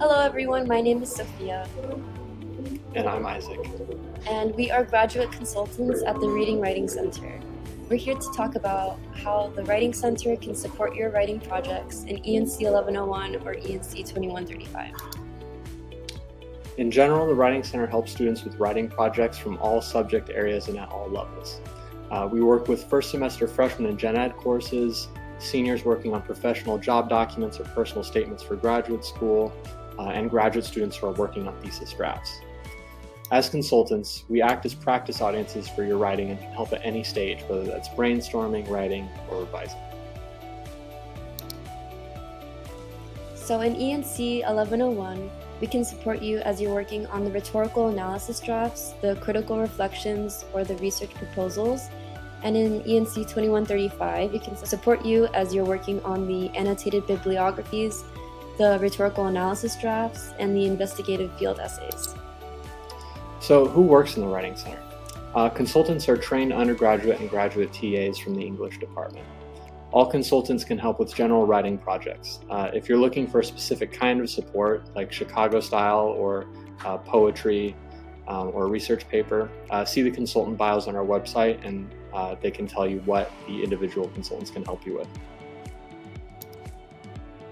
Hello everyone, my name is Sophia. And I'm Isaac. And we are graduate consultants at the Reading Writing Center. We're here to talk about how the Writing Center can support your writing projects in ENC 1101 or ENC 2135. In general, the Writing Center helps students with writing projects from all subject areas and at all levels. We work with first semester freshmen in gen ed courses, seniors working on professional job documents or personal statements for graduate school, and graduate students who are working on thesis drafts. As consultants, we act as practice audiences for your writing and can help at any stage, whether that's brainstorming, writing, or revising. So in ENC 1101, we can support you as you're working on the rhetorical analysis drafts, the critical reflections, or the research proposals. And in ENC 2135, we can support you as you're working on the annotated bibliographies, the rhetorical analysis drafts, and the investigative field essays. So who works in the Writing Center? Consultants are trained undergraduate and graduate TAs from the English department. All consultants can help with general writing projects. If you're looking for a specific kind of support, like Chicago style or poetry or a research paper, see the consultant bios on our website and they can tell you what the individual consultants can help you with.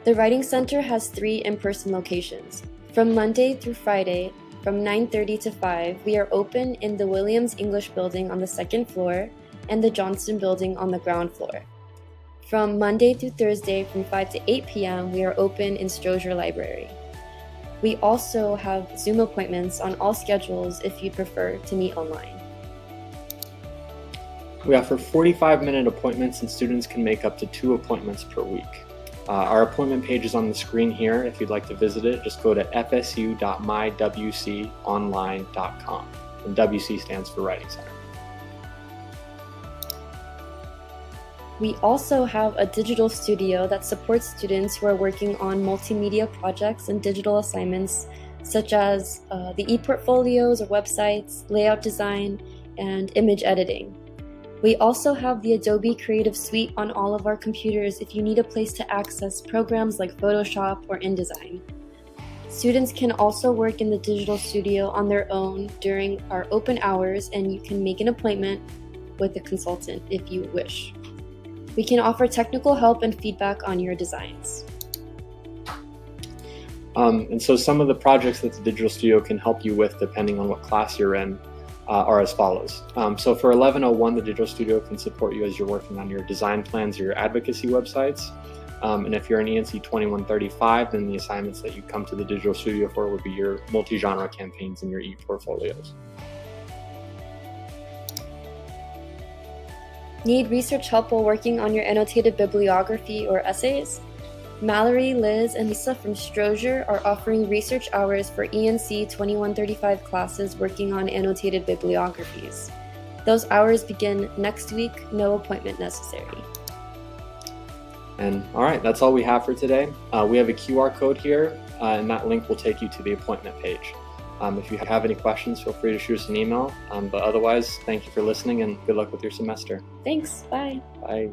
The Writing Center has 3 in-person locations. From Monday through Friday, from 9:30 to 5, we are open in the Williams English Building on the 2nd floor and the Johnston Building on the ground floor. From Monday through Thursday, from 5 to 8 p.m., we are open in Strozier Library. We also have Zoom appointments on all schedules if you prefer to meet online. We offer 45-minute appointments and students can make up to 2 appointments per week. Our appointment page is on the screen here. If you'd like to visit it, just go to fsu.mywconline.com. And WC stands for Writing Center. We also have a digital studio that supports students who are working on multimedia projects and digital assignments, such as the e-portfolios or websites, layout design, and image editing. We also have the Adobe Creative Suite on all of our computers if you need a place to access programs like Photoshop or InDesign. Students can also work in the digital studio on their own during our open hours, and you can make an appointment with a consultant if you wish. We can offer technical help and feedback on your designs. And so some of the projects that the digital studio can help you with, depending on what class you're in, are as follows. So for 1101, the digital studio can support you as you're working on your design plans or your advocacy websites. And if you're in ENC 2135, then the assignments that you come to the digital studio for would be your multi-genre campaigns and your e-portfolios. Need research help while working on your annotated bibliography or essays? Mallory, Liz, and Lisa from Strozier are offering research hours for ENC 2135 classes working on annotated bibliographies. Those hours begin next week, no appointment necessary. And all right, that's all we have for today. We have a QR code here, and that link will take you to the appointment page. If you have any questions, feel free to shoot us an email. But otherwise, thank you for listening and good luck with your semester. Thanks, bye. Bye.